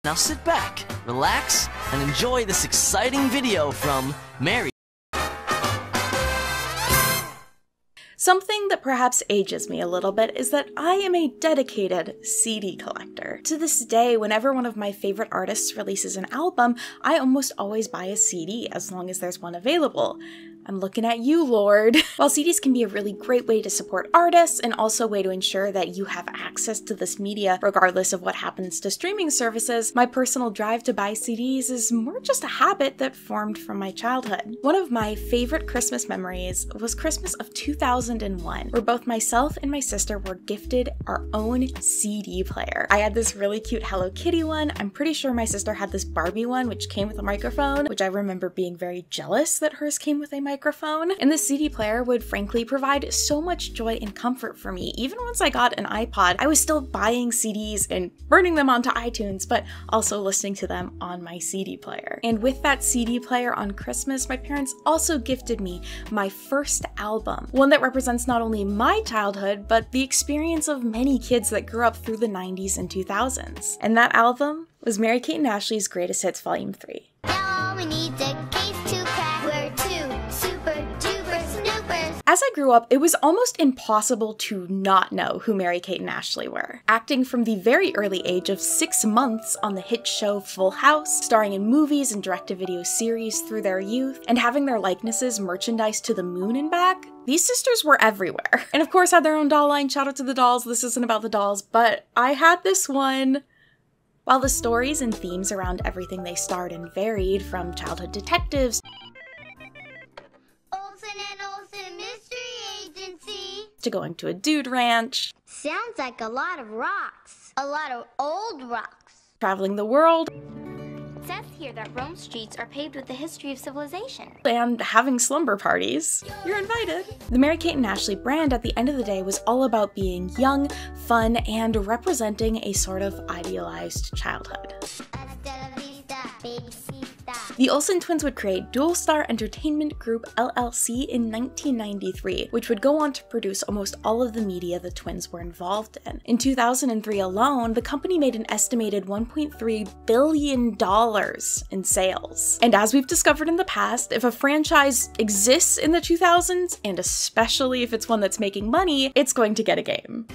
Now sit back, relax, and enjoy this exciting video from Mary. Something that perhaps ages me a little bit is that I am a dedicated CD collector. To this day, whenever one of my favorite artists releases an album, I almost always buy a CD as long as there's one available. I'm looking at you, Lord. While CDs can be a really great way to support artists and also a way to ensure that you have access to this media regardless of what happens to streaming services, my personal drive to buy CDs is more just a habit that formed from my childhood. One of my favorite Christmas memories was Christmas of 2001, where both myself and my sister were gifted our own CD player. I had this really cute Hello Kitty one. I'm pretty sure my sister had this Barbie one, which came with a microphone, which I remember being very jealous that hers came with a microphone. And the CD player would frankly provide so much joy and comfort for me. Even once I got an iPod, I was still buying CDs and burning them onto iTunes, but also listening to them on my CD player. And with that CD player on Christmas, my parents also gifted me my first album, one that represents not only my childhood, but the experience of many kids that grew up through the 90s and 2000s. And that album was Mary-Kate and Ashley's Greatest Hits Volume 3. Now all we need's a case to crack. We're two super duper snoopers. As I grew up, it was almost impossible to not know who Mary-Kate and Ashley were. Acting from the very early age of 6 months on the hit show Full House, starring in movies and direct-to-video series through their youth, and having their likenesses merchandised to the moon and back, these sisters were everywhere. And of course had their own doll line. Shout out to the dolls. This isn't about the dolls, but I had this one. While the stories and themes around everything they starred in varied, from childhood detectives Olsen and Olsen Mystery Agency to going to a dude ranch, sounds like a lot of rocks. A lot of old rocks. traveling the world, It says here that Rome's streets are paved with the history of civilization. and having slumber parties. You're invited. The Mary-Kate and Ashley brand at the end of the day was all about being young, fun, and representing a sort of idealized childhood. Hasta la vista, babysita. The Olsen Twins would create Dual Star Entertainment Group LLC in 1993, which would go on to produce almost all of the media the twins were involved in. In 2003 alone, the company made an estimated $1.3 billion in sales. And as we've discovered in the past, if a franchise exists in the 2000s, and especially if it's one that's making money, it's going to get a game.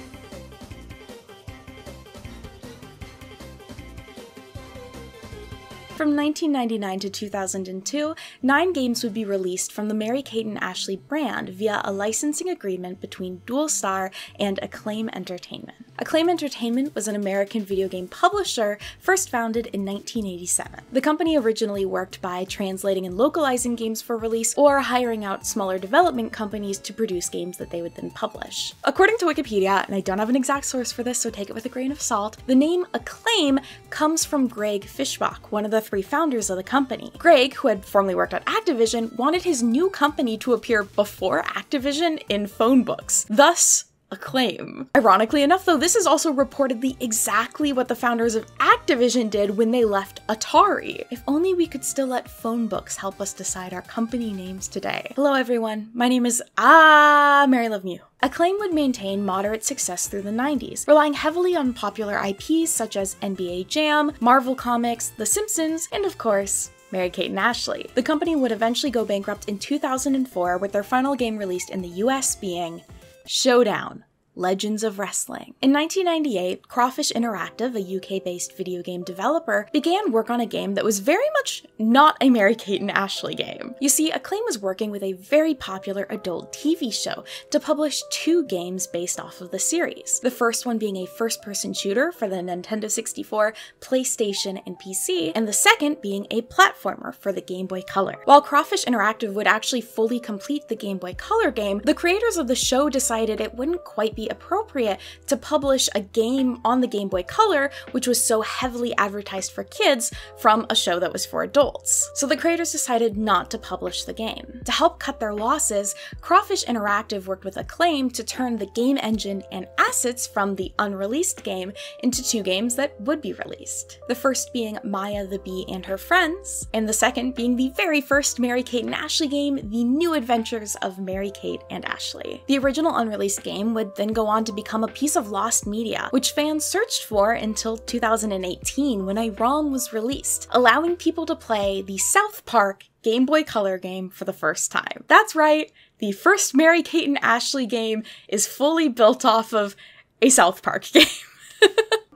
From 1999 to 2002, 9 games would be released from the Mary-Kate and Ashley brand via a licensing agreement between Dual Star and Acclaim Entertainment. Acclaim Entertainment was an American video game publisher first founded in 1987. The company originally worked by translating and localizing games for release or hiring out smaller development companies to produce games that they would then publish. According to Wikipedia, and I don't have an exact source for this, so take it with a grain of salt, the name Acclaim comes from Greg Fishbach, one of the 3 founders of the company. Greg, who had formerly worked at Activision, wanted his new company to appear before Activision in phone books, thus Acclaim. Ironically enough, though, this is also reportedly exactly what the founders of Activision did when they left Atari. If only we could still let phone books help us decide our company names today. Hello everyone, my name is Mary Love Mew. Acclaim would maintain moderate success through the 90s, relying heavily on popular IPs such as NBA Jam, Marvel Comics, The Simpsons, and of course, Mary-Kate and Ashley. The company would eventually go bankrupt in 2004, with their final game released in the US being Showdown: Legends of Wrestling. In 1998, Crawfish Interactive, a UK-based video game developer, began work on a game that was very much not a Mary-Kate and Ashley game. You see, Acclaim was working with a very popular adult TV show to publish 2 games based off of the series. The first one being a first-person shooter for the Nintendo 64, PlayStation, and PC, and the second being a platformer for the Game Boy Color. While Crawfish Interactive would actually fully complete the Game Boy Color game, the creators of the show decided it wouldn't quite be appropriate to publish a game on the Game Boy Color, which was so heavily advertised for kids, from a show that was for adults. So the creators decided not to publish the game. To help cut their losses, Crawfish Interactive worked with Acclaim to turn the game engine and assets from the unreleased game into 2 games that would be released. The first being Maya the Bee and Her Friends, and the second being the very first Mary-Kate and Ashley game, The New Adventures of Mary-Kate and Ashley. The original unreleased game would then then go on to become a piece of lost media, which fans searched for until 2018 when a ROM was released, allowing people to play the South Park Game Boy Color game for the first time. That's right, the first Mary-Kate and Ashley game is fully built off of a South Park game.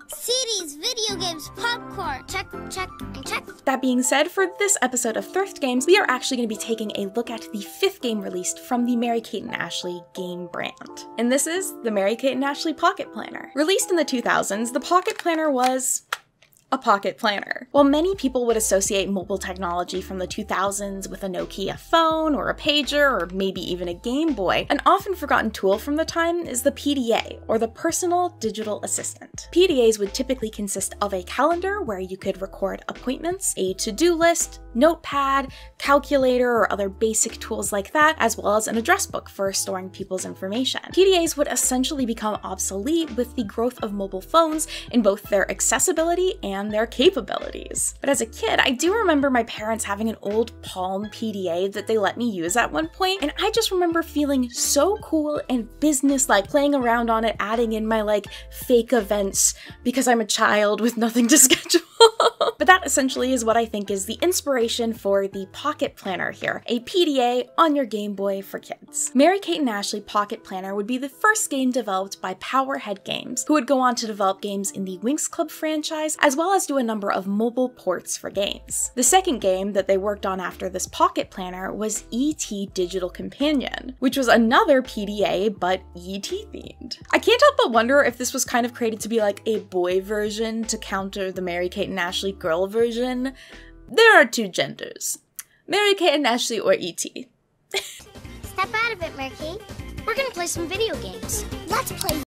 CDs, video games, popcorn. Check, check, and check. That being said, for this episode of Thrift Games, we are actually going to be taking a look at the 5th game released from the Mary-Kate and Ashley game brand. And this is the Mary-Kate and Ashley Pocket Planner. Released in the 2000s, the Pocket Planner was a pocket planner. While many people would associate mobile technology from the 2000s with a Nokia phone or a pager or maybe even a Game Boy, an often forgotten tool from the time is the PDA, or the Personal Digital Assistant. PDAs would typically consist of a calendar where you could record appointments, a to-do list, notepad, calculator, or other basic tools like that, as well as an address book for storing people's information. PDAs would essentially become obsolete with the growth of mobile phones in both their accessibility and their capabilities. But as a kid, I do remember my parents having an old Palm PDA that they let me use at one point, and I just remember feeling so cool and business-like, playing around on it, adding in my fake events because I'm a child with nothing to schedule. But that essentially is what I think is the inspiration for the Pocket Planner here, a PDA on your Game Boy for kids. Mary-Kate and Ashley Pocket Planner would be the first game developed by Powerhead Games, who would go on to develop games in the Winx Club franchise, as well as do a number of mobile ports for games. The second game that they worked on after this Pocket Planner was E.T. Digital Companion, which was another PDA, but E.T. themed. I can't help but wonder if this was kind of created to be like a boy version to counter the Mary-Kate and Ashley girl version. There are two genders, Mary-Kate and Ashley or E.T. Step out of it, Mary-Kate. We're gonna play some video games. Let's play.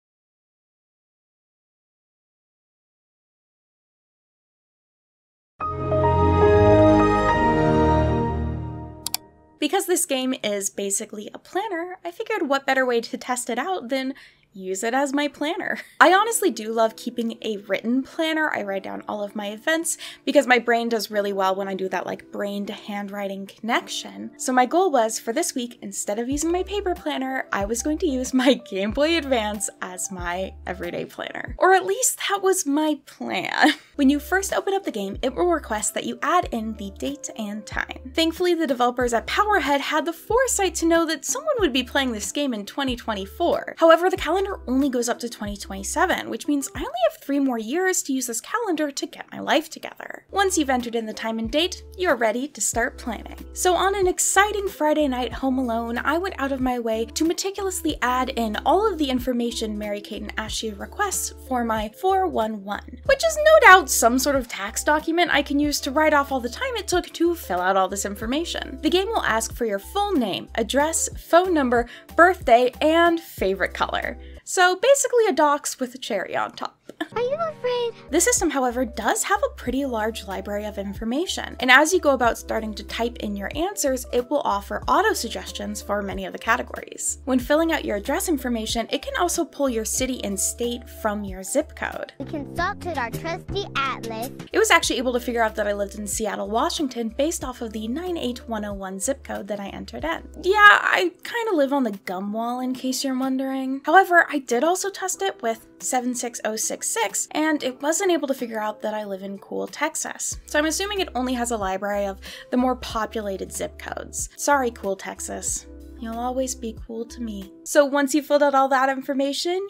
Because this game is basically a planner, I figured what better way to test it out than use it as my planner. I honestly do love keeping a written planner. I write down all of my events because my brain does really well when I do that brain to handwriting connection. So my goal was for this week, instead of using my paper planner, I was going to use my Game Boy Advance as my everyday planner. Or at least that was my plan. When you first open up the game, it will request that you add in the date and time. Thankfully, the developers at Powerhead had the foresight to know that someone would be playing this game in 2024. However, the calendar only goes up to 2027, which means I only have 3 more years to use this calendar to get my life together. Once you've entered in the time and date, you're ready to start planning. So on an exciting Friday night home alone, I went out of my way to meticulously add in all of the information Mary-Kate and Ashley requests for my 411, which is no doubt some sort of tax document I can use to write off all the time it took to fill out all this information. The game will ask for your full name, address, phone number, birthday, and favorite color. So basically a docs with a cherry on top. Are you afraid? This system, however, does have a pretty large library of information, and as you go about starting to type in your answers, it will offer auto-suggestions for many of the categories. When filling out your address information, it can also pull your city and state from your zip code. We consulted our trusty atlas. It was actually able to figure out that I lived in Seattle, Washington, based off of the 98101 zip code that I entered in. Yeah, I kind of live on the gum wall, in case you're wondering. However, I did also test it with 76066, and it wasn't able to figure out that I live in cool Texas. So I'm assuming it only has a library of the more populated zip codes. Sorry, cool Texas. You'll always be cool to me. So once you've filled out all that information,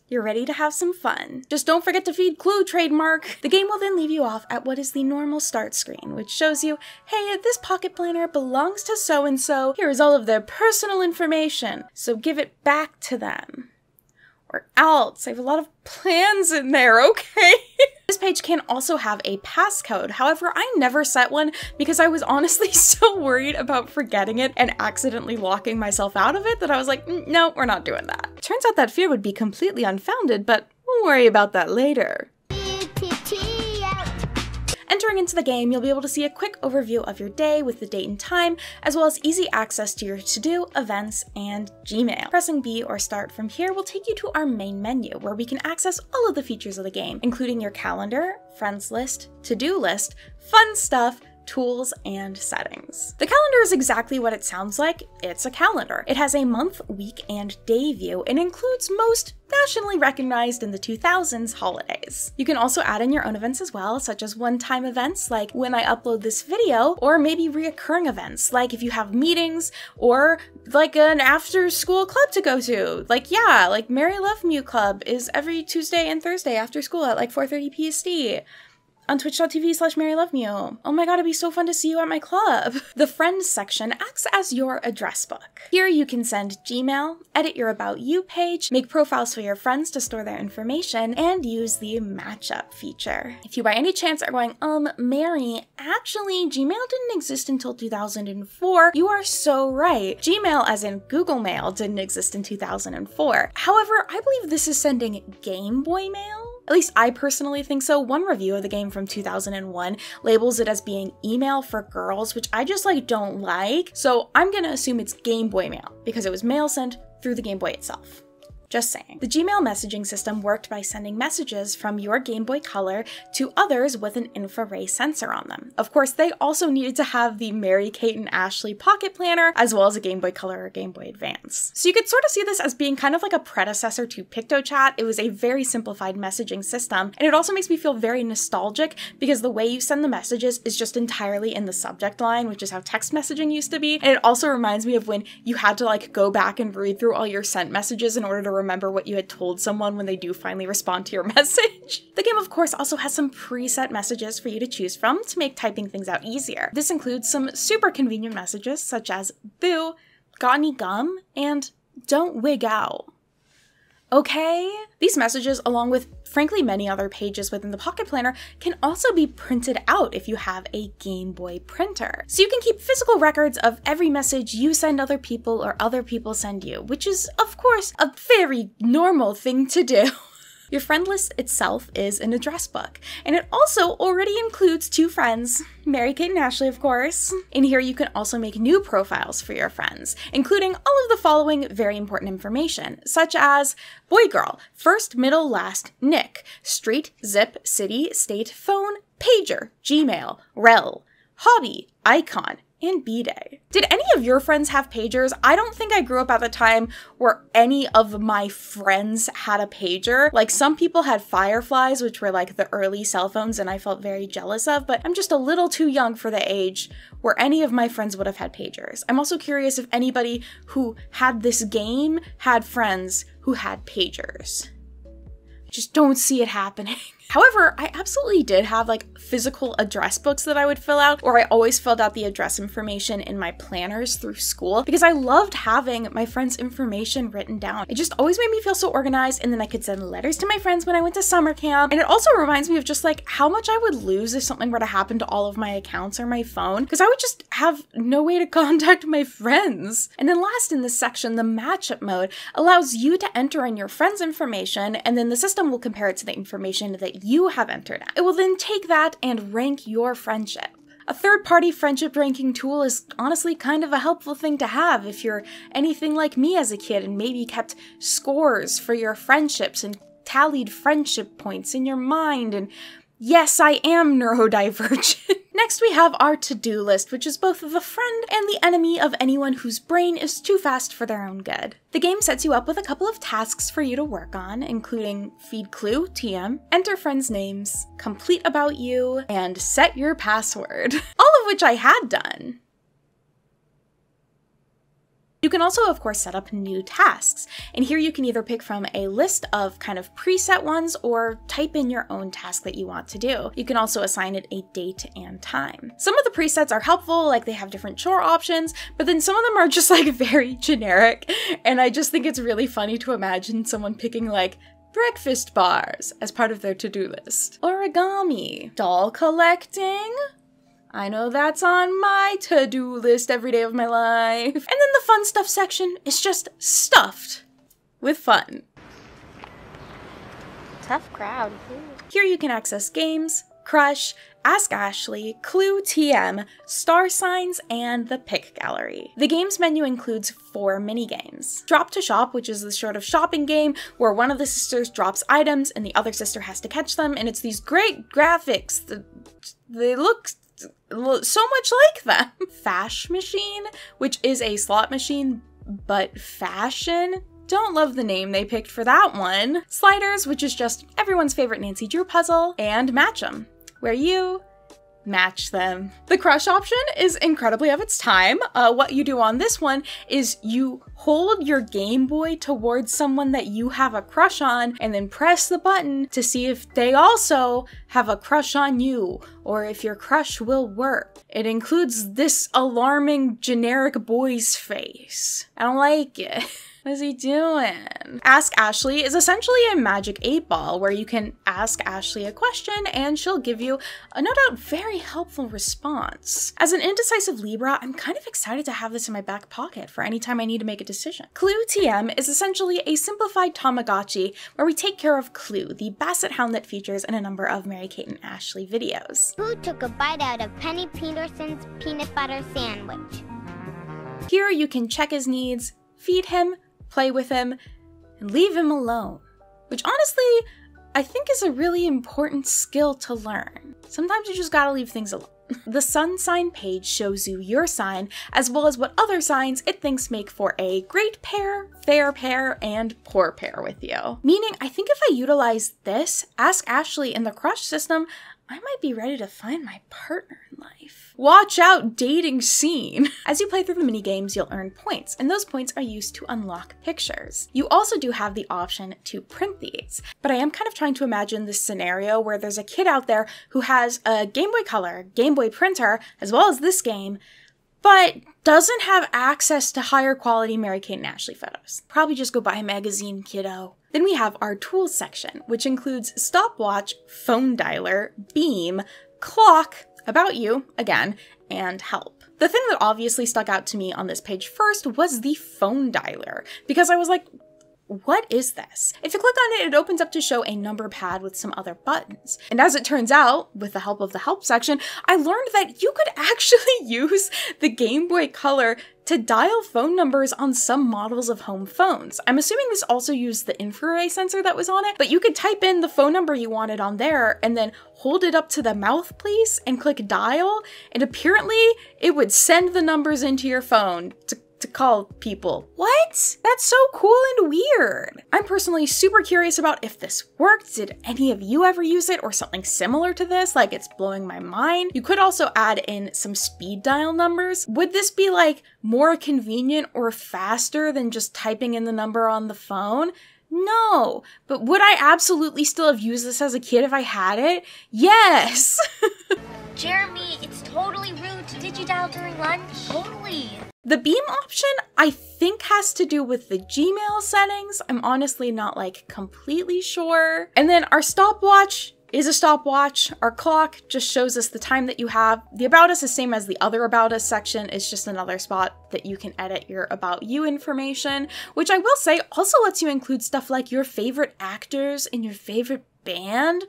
you're ready to have some fun. Just don't forget to feed Clue trademark. The game will then leave you off at what is the normal start screen, which shows you, hey, this pocket planner belongs to so-and-so. Here is all of their personal information, so give it back to them. Or else. I have a lot of plans in there, okay? This page can also have a passcode. However, I never set one because I was honestly so worried about forgetting it and accidentally locking myself out of it that I was like, no, we're not doing that. Turns out that fear would be completely unfounded, but we'll worry about that later. Entering into the game, you'll be able to see a quick overview of your day with the date and time, as well as easy access to your to-do, events, and Gmail. Pressing B or start from here will take you to our main menu, where we can access all of the features of the game, including your calendar, friends list, to-do list, fun stuff, tools, and settings. The calendar is exactly what it sounds like. It's a calendar. It has a month, week, and day view and includes most nationally recognized in the 2000s holidays. You can also add in your own events as well, such as one-time events like when I upload this video, or maybe reoccurring events like if you have meetings or like an after-school club to go to. Like, yeah, like Mary Love Mew Club is every Tuesday and Thursday after school at like 4:30 PST. On twitch.tv/MaryLoveMew. Oh my god, it'd be so fun to see you at my club. The Friends section acts as your address book. Here you can send Gmail, edit your About You page, make profiles for your friends to store their information, and use the matchup feature. If you by any chance are going, Mary, actually Gmail didn't exist until 2004, you are so right. Gmail, as in Google Mail, didn't exist in 2004. However, I believe this is sending Game Boy Mail? At least I personally think so. One review of the game from 2001 labels it as being email for girls, which I just don't like. So I'm gonna assume it's Game Boy Mail because it was mail sent through the Game Boy itself. Just saying. The Gmail messaging system worked by sending messages from your Game Boy Color to others with an infrared sensor on them. Of course, they also needed to have the Mary, Kate, and Ashley Pocket Planner, as well as a Game Boy Color or Game Boy Advance. So you could sort of see this as being kind of like a predecessor to PictoChat. It was a very simplified messaging system, and it also makes me feel very nostalgic because the way you send the messages is just entirely in the subject line, which is how text messaging used to be. And it also reminds me of when you had to go back and read through all your sent messages in order to remember what you had told someone when they do finally respond to your message. The game, of course, also has some preset messages for you to choose from to make typing things out easier. This includes some super convenient messages such as boo, got any gum, and don't wig out. Okay? These messages, along with frankly many other pages within the Pocket Planner, can also be printed out if you have a Game Boy printer. So you can keep physical records of every message you send other people or other people send you, which is, of course, a very normal thing to do. Your friend list itself is an address book, and it also already includes 2 friends, Mary, Kate, and Ashley, of course. In here, you can also make new profiles for your friends, including all of the following very important information, such as boy, girl, first, middle, last, nick, street, zip, city, state, phone, pager, Gmail, rel, hobby, icon, and B-Day. Did any of your friends have pagers? I don't think I grew up at the time where any of my friends had a pager. Like, some people had Fireflies, which were like the early cell phones, and I felt very jealous of, but I'm just a little too young for the age where any of my friends would have had pagers. I'm also curious if anybody who had this game had friends who had pagers. I just don't see it happening. However, I absolutely did have physical address books that I would fill out, or I always filled out the address information in my planners through school because I loved having my friends' information written down. It just always made me feel so organized, and then I could send letters to my friends when I went to summer camp. And it also reminds me of just how much I would lose if something were to happen to all of my accounts or my phone, because I would just have no way to contact my friends. And then last in this section, the matchup mode allows you to enter in your friends' information, and then the system will compare it to the information that you have entered. It will then take that and rank your friendship. A third-party friendship ranking tool is honestly kind of a helpful thing to have if you're anything like me as a kid and maybe kept scores for your friendships and tallied friendship points in your mind. And yes, I am neurodivergent. Next, we have our to-do list, which is both the friend and the enemy of anyone whose brain is too fast for their own good. The game sets you up with a couple of tasks for you to work on, including feed clue, TM, enter friends' names, complete about you, and set your password. All of which I had done. You can also, of course, set up new tasks, and here you can either pick from a list of kind of preset ones or type in your own task that you want to do. You can also assign it a date and time. Some of the presets are helpful, they have different chore options, but then some of them are just very generic, and I just think it's really funny to imagine someone picking breakfast bars as part of their to-do list. Origami, doll collecting. I know that's on my to-do list every day of my life. And then the fun stuff section is just stuffed with fun. Tough crowd. Here you can access games, Crush, Ask Ashley, Clue, TM, Star Signs, and the Pick Gallery. The games menu includes 4 minigames. Drop to Shop, which is the sort of shopping game where one of the sisters drops items and the other sister has to catch them, and it's these great graphics. They look so much like them. Fash Machine, which is a slot machine, but fashion. Don't love the name they picked for that one. Sliders, which is just everyone's favorite Nancy Drew puzzle. And Match 'em, where you match them. The crush option is incredibly of its time. What you do on this one is you hold your Game Boy towards someone that you have a crush on and then press the button to see if they also have a crush on you or if your crush will work. It includes this alarming generic boy's face. I don't like it. What is he doing? Ask Ashley is essentially a magic 8-ball where you can ask Ashley a question and she'll give you a no doubt very helpful response. As an indecisive Libra, I'm kind of excited to have this in my back pocket for any time I need to make a decision. Clue TM is essentially a simplified Tamagotchi where we take care of Clue, the basset hound that features in a number of Mary-Kate and Ashley videos. Who took a bite out of Penny Peterson's peanut butter sandwich? Here you can check his needs, feed him, play with him, and leave him alone. Which honestly, I think is a really important skill to learn. Sometimes you just gotta leave things alone. The sun sign page shows you your sign, as well as what other signs it thinks make for a great pair, fair pair, and poor pair with you. Meaning, I think if I utilize this, Ask Ashley in the crush system, I might be ready to find my partner in life. Watch out, dating scene. As you play through the mini games, you'll earn points, and those points are used to unlock pictures. You also do have the option to print these, but I am kind of trying to imagine this scenario where there's a kid out there who has a Game Boy Color, Game Boy printer, as well as this game, but doesn't have access to higher quality Mary-Kate and Ashley photos. Probably just go buy a magazine, kiddo. Then we have our tools section, which includes stopwatch, phone dialer, beam, clock, about you, again, and help. The thing that obviously stuck out to me on this page first was the phone dialer, because I was like, what is this? If you click on it, it opens up to show a number pad with some other buttons. And as it turns out, with the help of the help section, I learned that you could actually use the Game Boy Color to dial phone numbers on some models of home phones. I'm assuming this also used the infrared sensor that was on it, but you could type in the phone number you wanted on there and then hold it up to the mouthpiece and click dial, and apparently it would send the numbers into your phone to call people. What? That's so cool and weird. I'm personally super curious about if this worked. Did any of you ever use it or something similar to this? Like, it's blowing my mind. You could also add in some speed dial numbers. Would this be like more convenient or faster than just typing in the number on the phone? No, but would I absolutely still have used this as a kid if I had it? Yes! Jeremy, it's totally rude to digidial during lunch. Totally. The beam option, I think, has to do with the Gmail settings. I'm honestly not like completely sure. And then our stopwatch is a stopwatch. Our clock just shows us the time that you have. The About Us is same as the other About Us section. It's just another spot that you can edit your About You information, which I will say also lets you include stuff like your favorite actors and your favorite band.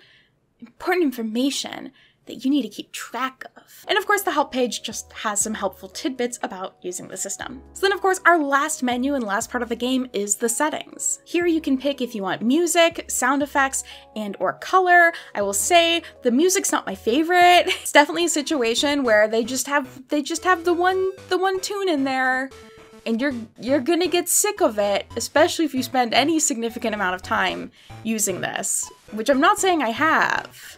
Important information that you need to keep track of. And of course, the help page just has some helpful tidbits about using the system. So then of course, our last menu and last part of the game is the settings. Here you can pick if you want music, sound effects, and or color. I will say the music's not my favorite. It's definitely a situation where they just have the one tune in there, and you're gonna get sick of it, especially if you spend any significant amount of time using this, which I'm not saying I have.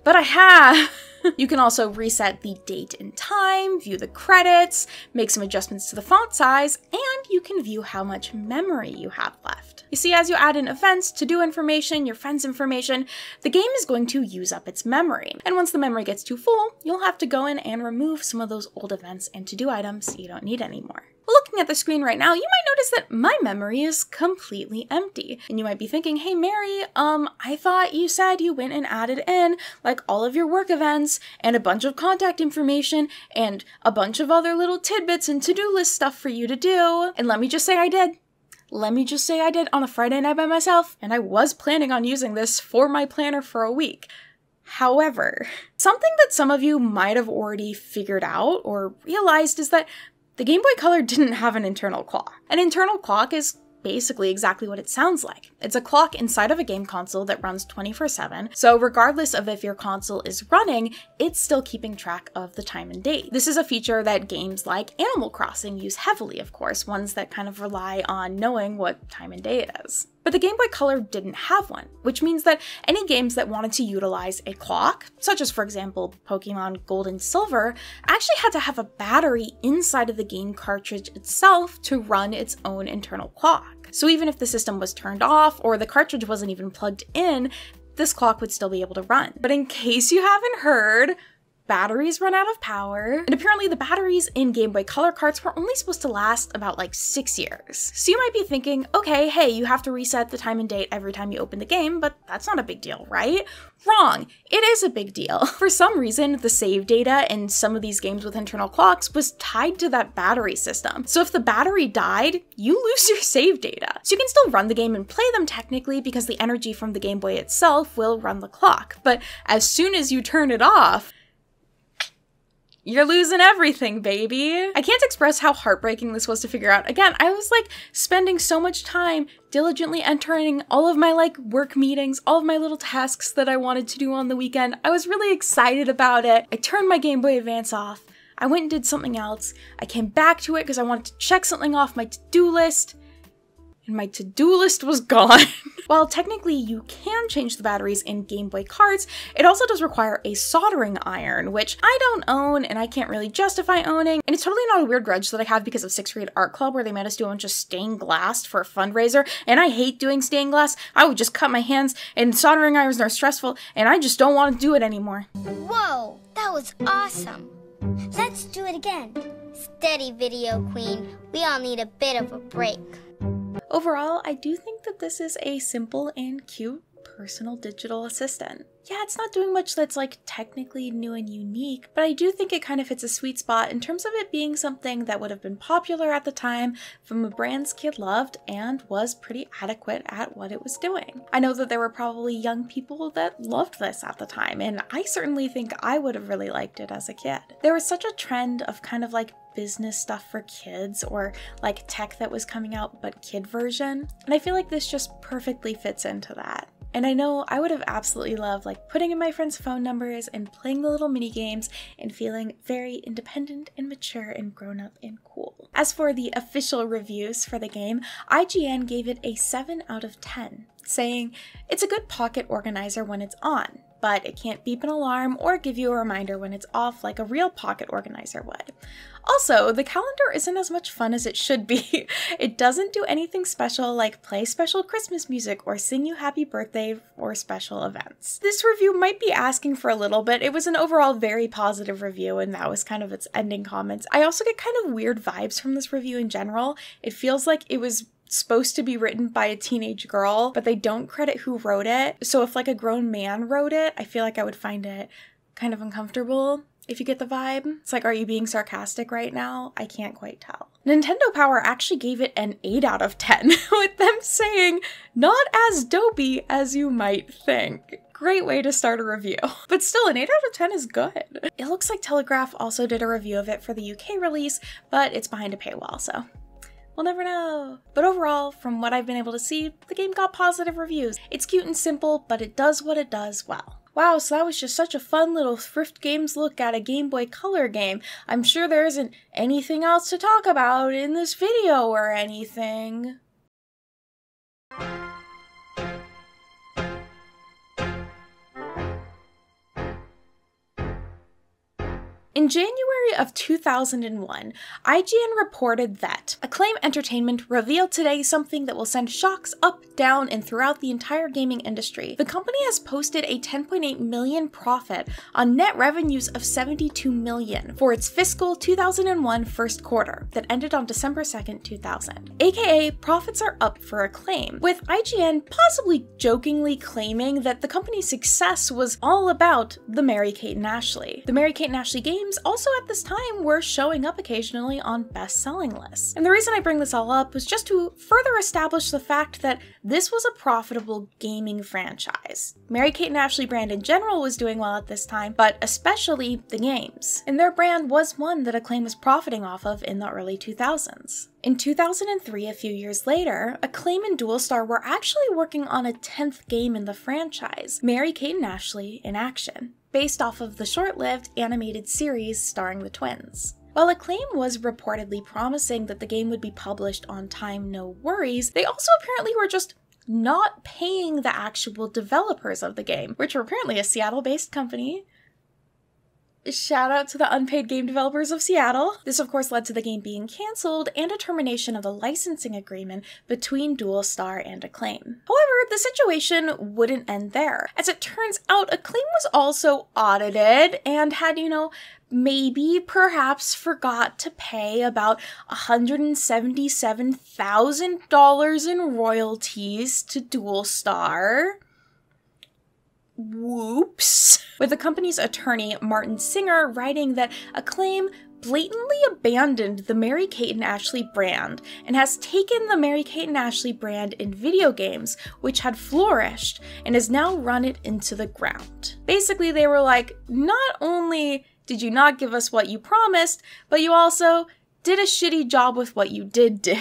But I have! You can also reset the date and time, view the credits, make some adjustments to the font size, and you can view how much memory you have left. You see, as you add in events, to-do information, your friends' information, the game is going to use up its memory. And once the memory gets too full, you'll have to go in and remove some of those old events and to-do items you don't need anymore. Looking at the screen right now, you might notice that my memory is completely empty. And you might be thinking, hey Mary, I thought you said you went and added in like all of your work events and a bunch of contact information and a bunch of other little tidbits and to-do list stuff for you to do. And let me just say I did. Let me just say I did on a Friday night by myself, and I was planning on using this for my planner for a week. However, something that some of you might have already figured out or realized is that the Game Boy Color didn't have an internal clock. An internal clock is basically exactly what it sounds like. It's a clock inside of a game console that runs 24/7, so regardless of if your console is running, it's still keeping track of the time and date. This is a feature that games like Animal Crossing use heavily, of course, ones that kind of rely on knowing what time and day it is. But the Game Boy Color didn't have one, which means that any games that wanted to utilize a clock, such as for example Pokemon Gold and Silver, actually had to have a battery inside of the game cartridge itself to run its own internal clock. So even if the system was turned off or the cartridge wasn't even plugged in, this clock would still be able to run. But in case you haven't heard, batteries run out of power, and apparently the batteries in Game Boy Color carts were only supposed to last about like 6 years. So you might be thinking, okay, hey, you have to reset the time and date every time you open the game, but that's not a big deal, right? Wrong. It is a big deal. For some reason, the save data in some of these games with internal clocks was tied to that battery system. So if the battery died, you lose your save data. So you can still run the game and play them technically because the energy from the Game Boy itself will run the clock. But as soon as you turn it off, you're losing everything, baby. I can't express how heartbreaking this was to figure out. Again, I was like spending so much time diligently entering all of my like work meetings, all of my little tasks that I wanted to do on the weekend. I was really excited about it. I turned my Game Boy Advance off. I went and did something else. I came back to it because I wanted to check something off my to-do list. And my to-do list was gone. While technically you can change the batteries in Game Boy carts, it also does require a soldering iron, which I don't own and I can't really justify owning. And it's totally not a weird grudge that I have because of 6th grade art club where they made us do a bunch of stained glass for a fundraiser. And I hate doing stained glass. I would just cut my hands, and soldering irons are stressful, and I just don't want to do it anymore. Whoa, that was awesome. Let's do it again. Steady, Video Queen. We all need a bit of a break. Overall, I do think that this is a simple and cute personal digital assistant. Yeah, it's not doing much that's like technically new and unique, but I do think it kind of hits a sweet spot in terms of it being something that would have been popular at the time from a brand's kid loved and was pretty adequate at what it was doing. I know that there were probably young people that loved this at the time, and I certainly think I would have really liked it as a kid. There was such a trend of kind of like business stuff for kids or like tech that was coming out but kid version, and I feel like this just perfectly fits into that. And I know I would have absolutely loved like putting in my friends' phone numbers and playing the little mini games and feeling very independent and mature and grown up and cool. As for the official reviews for the game, IGN gave it a 7 out of 10, saying it's a good pocket organizer when it's on, but it can't beep an alarm or give you a reminder when it's off like a real pocket organizer would. Also, the calendar isn't as much fun as it should be. It doesn't do anything special like play special Christmas music or sing you happy birthday or special events. This review might be asking for a little bit. It was an overall very positive review, and that was kind of its ending comments. I also get kind of weird vibes from this review in general. It feels like it was supposed to be written by a teenage girl, but they don't credit who wrote it. So if like a grown man wrote it, I feel like I would find it kind of uncomfortable. If you get the vibe. It's like, are you being sarcastic right now? I can't quite tell. Nintendo Power actually gave it an 8 out of 10, with them saying, not as dopey as you might think. Great way to start a review. But still, an 8 out of 10 is good. It looks like Telegraph also did a review of it for the UK release, but it's behind a paywall, so we'll never know. But overall, from what I've been able to see, the game got positive reviews. It's cute and simple, but it does what it does well. Wow, so that was just such a fun little Thrift Games look at a Game Boy Color game. I'm sure there isn't anything else to talk about in this video or anything. In January of 2001, IGN reported that Acclaim Entertainment revealed today something that will send shocks up, down, and throughout the entire gaming industry. The company has posted a $10.8 million profit on net revenues of $72 million for its fiscal 2001 first quarter that ended on December 2nd, 2000. AKA, profits are up for Acclaim, with IGN possibly jokingly claiming that the company's success was all about the Mary-Kate and Ashley. The Mary-Kate and Ashley games games also at this time were showing up occasionally on best-selling lists. And the reason I bring this all up was just to further establish the fact that this was a profitable gaming franchise. Mary-Kate and Ashley brand in general was doing well at this time, but especially the games. And their brand was one that Acclaim was profiting off of in the early 2000s. In 2003, a few years later, Acclaim and Dualstar were actually working on a 10th game in the franchise, Mary-Kate and Ashley in Action, based off of the short-lived animated series starring the twins. While Acclaim was reportedly promising that the game would be published on time, no worries, they also apparently were just not paying the actual developers of the game, which were apparently a Seattle-based company. Shout out to the unpaid game developers of Seattle. This of course led to the game being cancelled and a termination of the licensing agreement between Dualstar and Acclaim. However, the situation wouldn't end there. As it turns out, Acclaim was also audited and had, maybe perhaps forgot to pay about $177,000 in royalties to Dualstar. Whoops. With the company's attorney, Martin Singer, writing that Acclaim blatantly abandoned the Mary-Kate and Ashley brand and has taken the Mary-Kate and Ashley brand in video games, which had flourished, and has now run it into the ground. Basically, they were like, not only did you not give us what you promised, but you also did a shitty job with what you did do.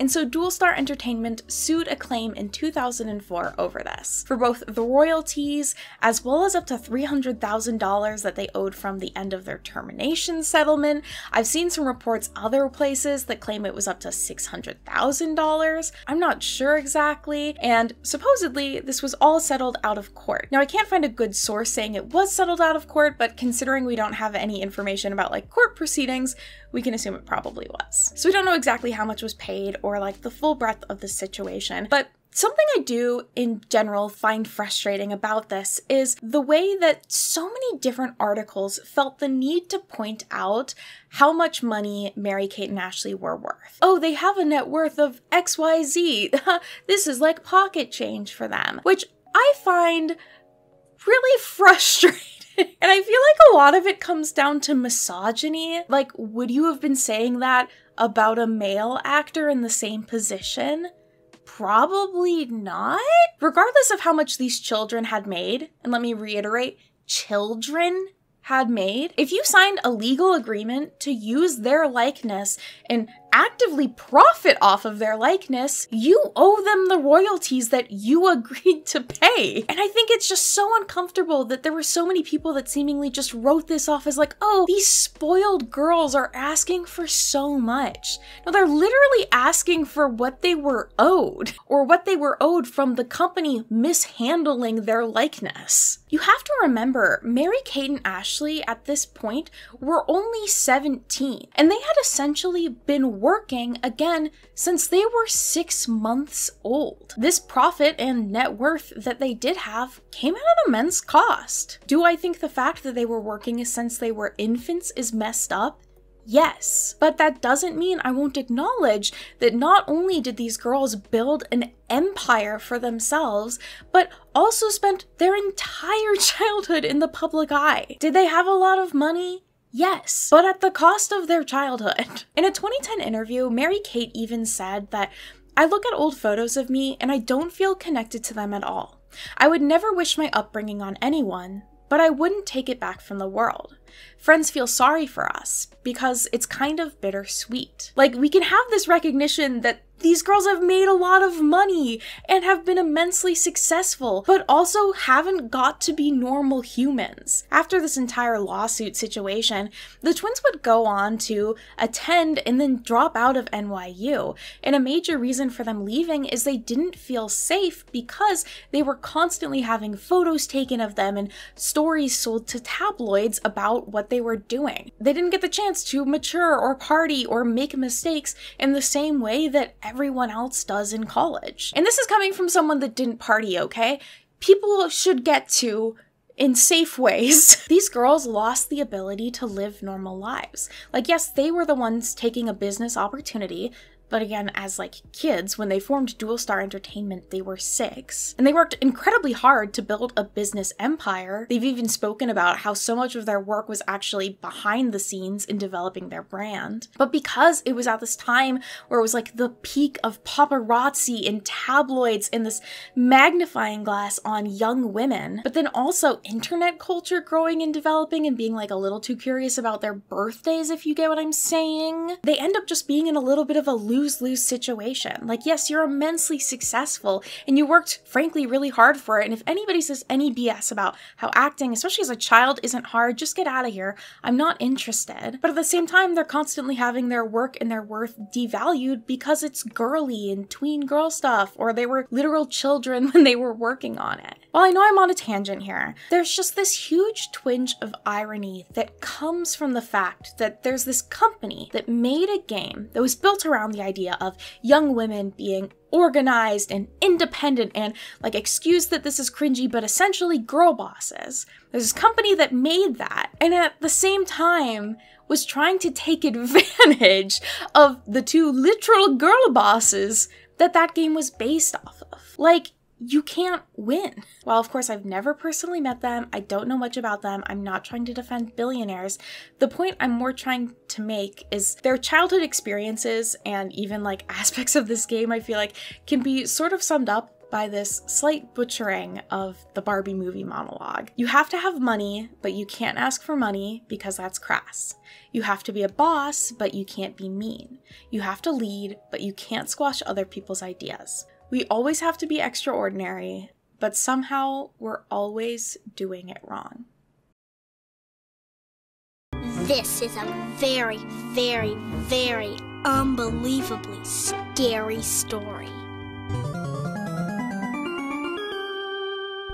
And so Dualstar Entertainment sued Acclaim in 2004 over this, for both the royalties as well as up to $300,000 that they owed from the end of their termination settlement. I've seen some reports other places that claim it was up to $600,000. I'm not sure exactly, and supposedly this was all settled out of court. Now I can't find a good source saying it was settled out of court, but considering we don't have any information about court proceedings, we can assume it probably was. So we don't know exactly how much was paid or the full breadth of the situation, but something I do in general find frustrating about this is the way that so many different articles felt the need to point out how much money Mary-Kate and Ashley were worth. Oh, they have a net worth of XYZ. This is like pocket change for them, which I find really frustrating. And I feel like a lot of it comes down to misogyny. Would you have been saying that about a male actor in the same position? Probably not. Regardless of how much these children had made, and let me reiterate, children had made, if you signed a legal agreement to use their likeness and actively profit off of their likeness, you owe them the royalties that you agreed to pay. And I think it's just so uncomfortable that there were so many people that seemingly just wrote this off as oh, these spoiled girls are asking for so much. No, they're literally asking for what they were owed, or what they were owed from the company mishandling their likeness. You have to remember, Mary-Kate and Ashley at this point were only 17, and they had essentially been working again since they were 6 months old. This profit and net worth that they did have came at an immense cost. Do I think the fact that they were working since they were infants is messed up? Yes, but that doesn't mean I won't acknowledge that not only did these girls build an empire for themselves, but also spent their entire childhood in the public eye. Did they have a lot of money? Yes, but at the cost of their childhood. In a 2010 interview, Mary-Kate even said that, "I look at old photos of me and I don't feel connected to them at all. I would never wish my upbringing on anyone, but I wouldn't take it back from the world. Friends feel sorry for us because it's kind of bittersweet." We can have this recognition that these girls have made a lot of money and have been immensely successful, but also haven't got to be normal humans. After this entire lawsuit situation, the twins would go on to attend and then drop out of NYU. And a major reason for them leaving is they didn't feel safe because they were constantly having photos taken of them and stories sold to tabloids about what they were doing. They didn't get the chance to mature or party or make mistakes in the same way that everyone else does in college. And this is coming from someone that didn't party, okay? People should get to in safe ways. These girls lost the ability to live normal lives. Yes, they were the ones taking a business opportunity, But again, as like kids, when they formed Dual Star Entertainment, they were 6. And they worked incredibly hard to build a business empire. They've even spoken about how so much of their work was actually behind the scenes in developing their brand. But because it was at this time where it was like the peak of paparazzi and tabloids and this magnifying glass on young women, but then also internet culture growing and developing and being like a little too curious about their birthdays, if you get what I'm saying, they end up just being in a little bit of a lose-lose situation. Like, yes, you're immensely successful and you worked, frankly, really hard for it. And if anybody says any BS about how acting, especially as a child, isn't hard, just get out of here. I'm not interested. But at the same time, they're constantly having their work and their worth devalued because it's girly and tween girl stuff, or they were literal children when they were working on it. Well, I know I'm on a tangent here. There's just this huge twinge of irony that comes from the fact that there's this company that made a game that was built around the idea of young women being organized and independent and, like, excuse that this is cringy, but essentially girl bosses. There's this company that made that, and at the same time was trying to take advantage of the 2 literal girl bosses that game was based off of. Like, you can't win. Well, of course, I've never personally met them. I don't know much about them. I'm not trying to defend billionaires. The point I'm more trying to make is their childhood experiences and even like aspects of this game, I feel like, can be sort of summed up by this slight butchering of the Barbie movie monologue. You have to have money, but you can't ask for money because that's crass. You have to be a boss, but you can't be mean. You have to lead, but you can't squash other people's ideas. We always have to be extraordinary, but somehow we're always doing it wrong. This is a very, very, very unbelievably scary story.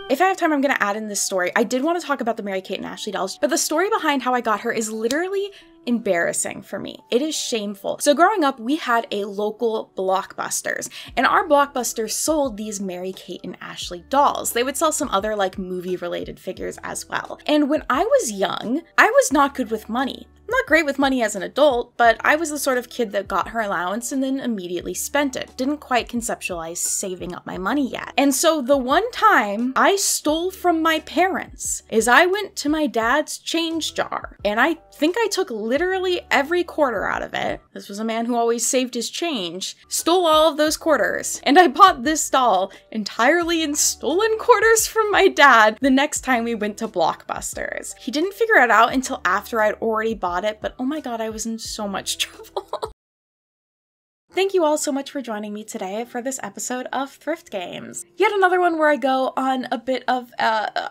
If I have time, I'm going to add in this story. I did want to talk about the Mary-Kate and Ashley dolls, but the story behind how I got her is literally embarrassing for me. It is shameful. So growing up, we had a local Blockbusters, and our Blockbusters sold these Mary-Kate and Ashley dolls. They would sell some other like movie-related figures as well. And when I was young, I was not good with money. I'm not great with money as an adult, but I was the sort of kid that got her allowance and then immediately spent it. Didn't quite conceptualize saving up my money yet. And so the one time I stole from my parents is I went to my dad's change jar, and I think I took literally every quarter out of it. This was a man who always saved his change, stole all of those quarters, and I bought this doll entirely in stolen quarters from my dad the next time we went to Blockbusters. He didn't figure it out until after I'd already bought it, but oh my god, I was in so much trouble. Thank you all so much for joining me today for this episode of Thrift Games. Yet another one where I go on a bit of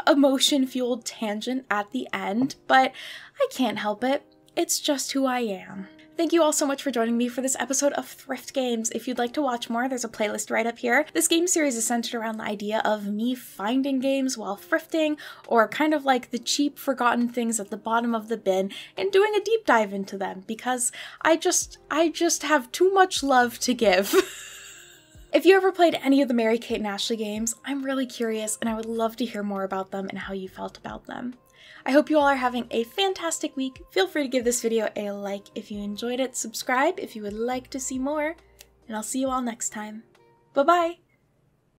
emotion-fueled tangent at the end, but I can't help it. It's just who I am. Thank you all so much for joining me for this episode of Thrift Games. If you'd like to watch more, there's a playlist right up here. This game series is centered around the idea of me finding games while thrifting, or kind of like the cheap, forgotten things at the bottom of the bin, and doing a deep dive into them, because I just have too much love to give. If you ever played any of the Mary-Kate and Ashley games, I'm really curious, and I would love to hear more about them and how you felt about them. I hope you all are having a fantastic week. Feel free to give this video a like if you enjoyed it, subscribe if you would like to see more, and I'll see you all next time. Bye-bye!